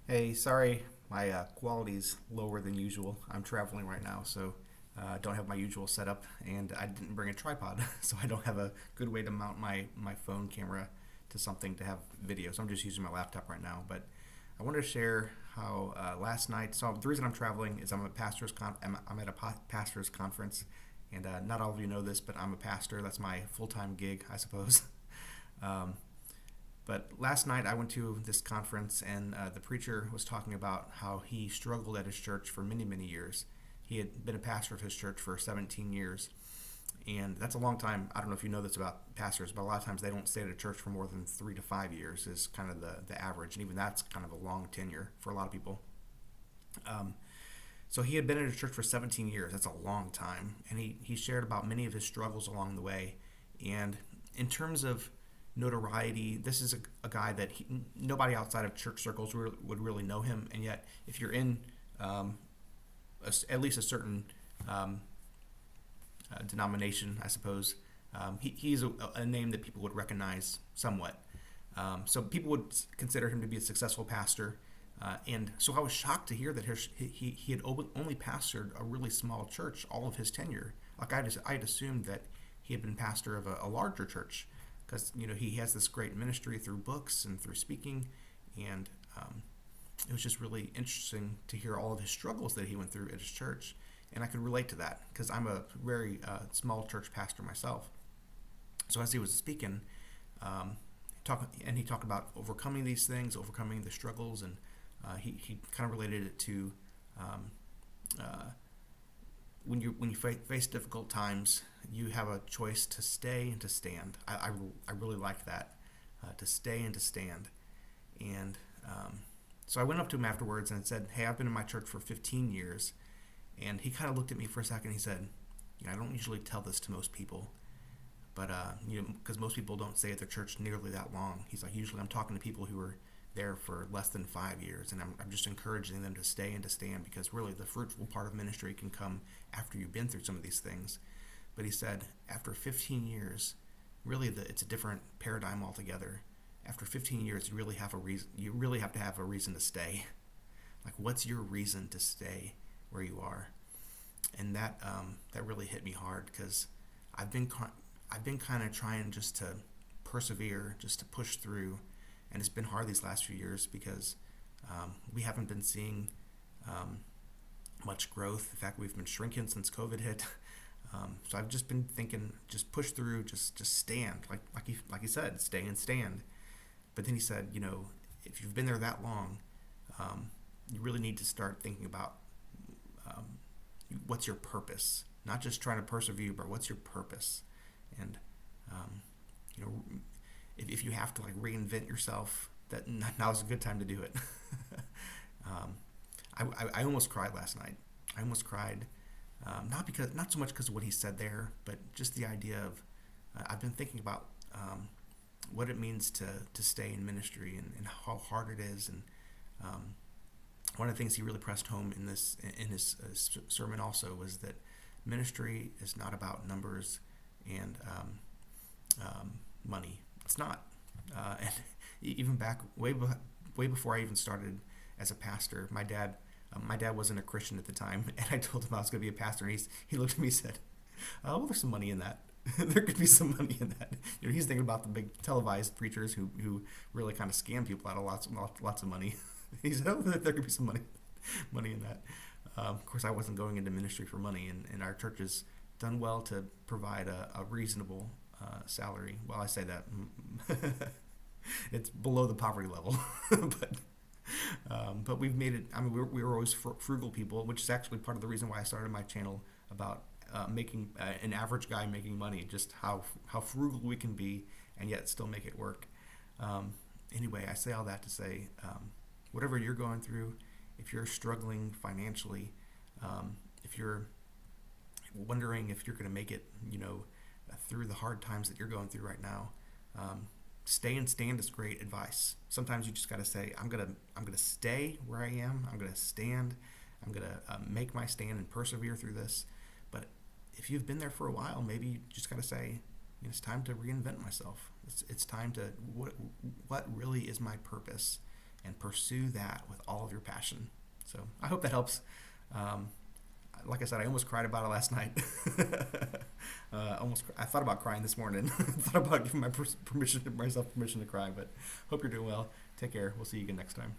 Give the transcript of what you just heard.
Hey, sorry, my quality's lower than usual. I'm traveling right now, so I don't have my usual setup, and I didn't bring a tripod, so I don't have a good way to mount my phone camera to something to have video. So I'm just using my laptop right now. But I wanted to share how last night. So the reason I'm traveling is I'm at a pastor's conference, and not all of you know this, but I'm a pastor. That's my full-time gig, I suppose. Um, but last night I went to this conference, and the preacher was talking about how he struggled at his church for many, many years. He had been a pastor of his church for 17 years, and that's a long time. I don't know if you know this about pastors, but a lot of times they don't stay at a church for more than 3 to 5 years is kind of the average, and even that's kind of a long tenure for a lot of people. Um, so he had been in a church for 17 years. That's a long time, and he shared about many of his struggles along the way. And in terms of notoriety, this is a guy that nobody outside of church circles would really know him. And yet, if you're in um, at least a certain um, denomination, I suppose, he's a name that people would recognize somewhat. So people would consider him to be a successful pastor. And so I was shocked to hear that he had only pastored a really small church all of his tenure. Like I had assumed that he had been pastor of a larger church because he has this great ministry through books and through speaking, and it was just really interesting to hear all of his struggles that he went through at his church, and I could relate to that because I'm a very small church pastor myself. So as he was speaking, um, he talked about overcoming these things, overcoming the struggles, and he kind of related it to um, uh, when you face difficult times, you have a choice to stay and to stand. I really like that, to stay and to stand. And so I went up to him afterwards and said, "Hey, I've been in my church for 15 years." And he kind of looked at me for a second. He said, "I don't usually tell this to most people, but because most people don't stay at their church nearly that long." He's like, "Usually I'm talking to people who are there for less than 5 years, and I'm just encouraging them to stay and to stand because really the fruitful part of ministry can come after you've been through some of these things." But he said, after 15 years, really it's a different paradigm altogether. After 15 years, you really have a reason. You really have to have a reason to stay. Like, what's your reason to stay where you are? And that really hit me hard because I've been I've been kind of trying just to persevere, just to push through, and it's been hard these last few years because we haven't been seeing um, much growth. In fact, we've been shrinking since COVID hit. So I've just been thinking, just push through, just stand, like he said, stay and stand. But then he said, if you've been there that long, you really need to start thinking about um, what's your purpose, not just trying to persevere, but what's your purpose. And um, you know, if you have to like reinvent yourself, that now is a good time to do it. um, I almost cried last night. I almost cried, not so much because of what he said there, but just the idea of I've been thinking about what it means to stay in ministry, and how hard it is. And um, one of the things he really pressed home in his sermon also was that ministry is not about numbers and money. It's not. And even back way before I even started as a pastor, my dad wasn't a Christian at the time, and I told him I was going to be a pastor, and he looked at me and said, "Oh, well, there's some money in that." There could be some money in that. He's thinking about the big televised preachers who really kind of scam people out of lots of money. He said, "Oh, there could be some money in that." Of course, I wasn't going into ministry for money, and our church has done well to provide a reasonable salary. Well, I say that it's below the poverty level, but we've made it. I mean, we were always frugal people, which is actually part of the reason why I started my channel about making an average guy making money. Just how frugal we can be and yet still make it work. Um, anyway, I say all that to say, whatever you're going through, if you're struggling financially, if you're wondering if you're going to make it, through the hard times that you're going through right now, um, stay and stand is great advice. Sometimes you just got to say, I'm gonna stay where I am. I'm gonna stand. I'm gonna make my stand and persevere through this. But if you've been there for a while, maybe you just got to say, it's time to reinvent myself. It's time to what really is my purpose, and pursue that with all of your passion. So I hope that helps. Um, like I said, I almost cried about it last night. I thought about crying this morning. thought about giving myself permission to cry. But hope you're doing well. Take care. We'll see you again next time.